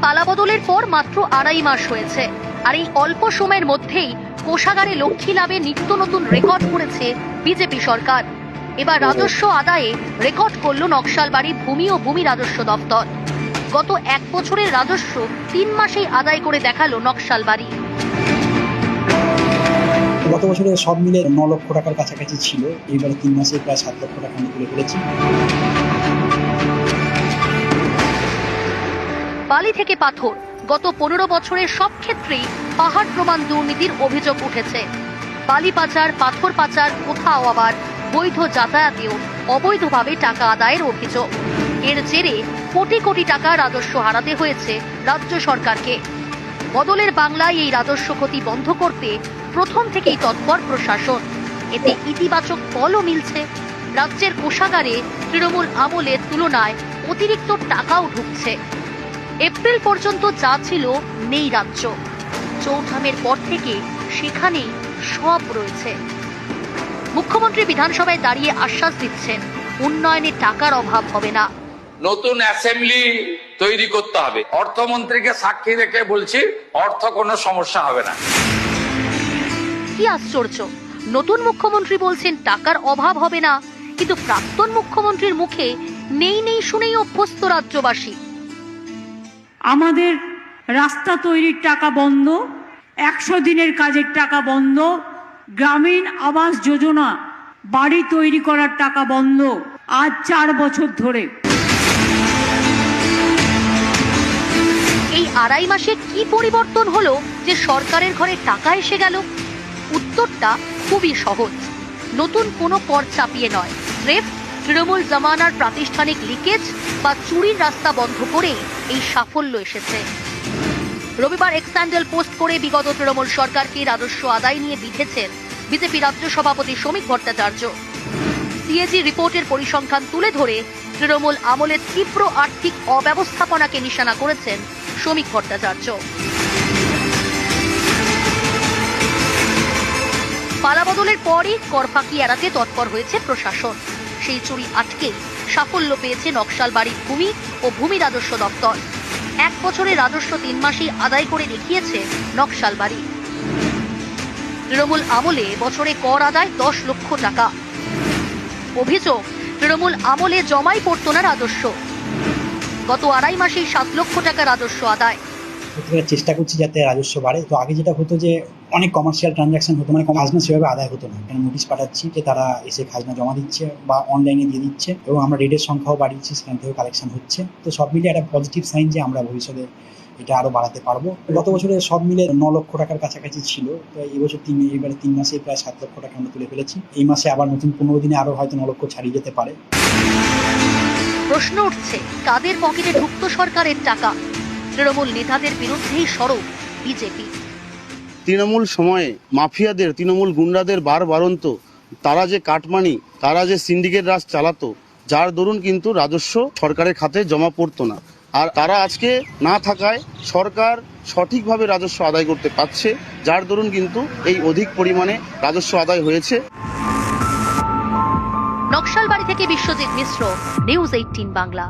পালাবদলের পর মাত্র 2.5 মাস হয়েছে, আর এই অল্প সময়ের মধ্যেই কোষাগারে লক্ষ্মী লাভে নিত্য নতুন রেকর্ড করেছে বিজেপি সরকার। এবার রাজস্ব আদায়ে রেকর্ড করল নকশালবাড়ি ভূমি ও ভূমি রাজস্ব দপ্তর। গত 1 বছরের রাজস্ব 3 মাসেই আদায় করে দেখালো নকশালবাড়ি। গত বছরে সব মিলে 9 লক্ষ টাকার কাছাকাছি ছিল, এইবারে 3 মাসে প্রায় 7 লক্ষ টাকা আমি তুলে ফেলেছি। বালি থেকে পাথর, গত 15 বছরের সব ক্ষেত্রেই পাহাড় প্রমাণ দুর্নীতির অভিযোগ উঠেছে। বালি পাচার, পাথর পাচার, কোথাও আবার বৈধ যাতায়াতেও অবৈধভাবে টাকা আদায়ের অভিযোগ। এর জেরে কোটি কোটি টাকা রাজস্ব হারাতে হয়েছে রাজ্য সরকারকে। বদলের বাংলায় এই রাজস্ব ক্ষতি বন্ধ করতে প্রথম থেকেই তৎপর প্রশাসন। এতে ইতিবাচক ফলও মিলছে। রাজ্যের কোষাগারে তৃণমূল আমলের তুলনায় অতিরিক্ত টাকাও ঢুকছে। এপ্রিল পর্যন্ত যা ছিল নেই রাজ্য, চৌঠামের পর থেকে সেখানেই সব রয়েছে। মুখ্যমন্ত্রী বিধানসভায় দাঁড়িয়ে আশ্বাস দিচ্ছেন, উন্নয়নে টাকার অভাব হবে না। নতুন অ্যাসেম্বলি তৈরি করতে হবে। অর্থমন্ত্রীকে সাক্ষী রেখে বলছি, অর্থ কোনো সমস্যা হবে না। কি আশ্চর্য, নতুন মুখ্যমন্ত্রী বলছেন টাকার অভাব হবে না, কিন্তু প্রাক্তন মুখ্যমন্ত্রীর মুখে নেই নেই শুনেই অভ্যস্ত রাজ্যবাসী। আমাদের রাস্তা তৈরির টাকা বন্ধ, 100 দিনের কাজের টাকা বন্ধ, গ্রামীণ আবাস যোজনা বাড়ি তৈরি করার টাকা বন্ধ, আজ 4 বছর ধরে। এই 2.5 মাসে কি পরিবর্তন হলো যে সরকারের ঘরে টাকা এসে গেল? উত্তরটা খুবই সহজ। নতুন কোনো কর চাপিয়ে নয়, স্রেফ তৃণমূল জমানার প্রাতিষ্ঠানিক লিকেজ বা চুরির রাস্তা বন্ধ করে এই সাফল্য এসেছে। রবিবার এক্স হ্যান্ডেল পোস্ট করে বিগত তৃণমূল সরকারকে রাজস্ব আদায় নিয়ে বিঁধেছেন বিজেপি রাজ্য সভাপতি শ্রমিক ভট্টাচার্য। সিএজি রিপোর্টের পরিসংখ্যান তুলে ধরে তৃণমূল আমলের তীব্র আর্থিক অব্যবস্থাপনাকে নিশানা করেছেন শ্রমিক ভট্টাচার্য। পালাবদলের পরই কর ফাঁকি এড়াতে তৎপর হয়েছে প্রশাসন। সেই চুরি আটকেই সাফল্য পেয়েছে নকশালবাড়ির ভূমি ও ভূমি রাজস্ব দপ্তর। 1 বছরের রাজস্ব 3 মাসেই আদায় করে দেখিয়েছে নকশালবাড়ি। তৃণমূল আমলে বছরে কর আদায় 10 লক্ষ টাকা। অভিযোগ, তৃণমূল আমলে জমাই পড়তো না রাজস্ব। গত 2.5 মাসেই 7 লক্ষ টাকা রাজস্ব আদায়। চেষ্টা করছি যাতে রাজস্ব বাড়ে। তো আগে যেটা হতো যে অনেক কমার্শিয়াল ট্রানজাকশন হতো, মানে খাজনা সেভাবে আদায় হতো না। নোটিশ পাঠাচ্ছি যে তারা এসে খাজনা জমা দিচ্ছে বা অনলাইনে দিয়ে দিচ্ছে, এবং আমরা রেডের সংখ্যাও বাড়িয়েছি, সেখান থেকেও কালেকশন হচ্ছে। তো সব মিলিয়ে একটা পজিটিভ সাইন যে আমরা ভবিষ্যতে এটা আরো বাড়াতে পারবো। গত বছরে সব মিলে 9 লক্ষ টাকার কাছাকাছি ছিল, তো এবছর এইবারে 3 মাসে প্রায় 7 লক্ষ টাকা আমরা তুলে ফেলেছি। এই মাসে আবার নতুন 15 দিনে আরো হয়তো 9 লক্ষ ছাড়িয়ে যেতে পারে। প্রশ্ন উঠছে, কাদের পকেটে ঢুকতো সরকারের টাকা? তৃণমূল নেতাদের বিরুদ্ধেই সরব বিজেপি। তৃণমূল সময়ে মাফিয়াদের, তৃণমূল গুন্ডাদের বারবারন্ত, তারা যে কাটমানি, তারা যে সিন্ডিকেট রাজ চালাতো, যার দরুন কিন্তু রাজস্ব সরকারের খাতে জমা পড়তো না। আর তারা আজকে না থাকায় সরকার সঠিকভাবে রাজস্ব আদায় করতে পারছে, যার দরুন কিন্তু এই অধিক পরিমাণে রাজস্ব আদায় হয়েছে। নকশালবাড়ি থেকে বিশ্বজিৎ মিশ্র, নিউজ 18 বাংলা।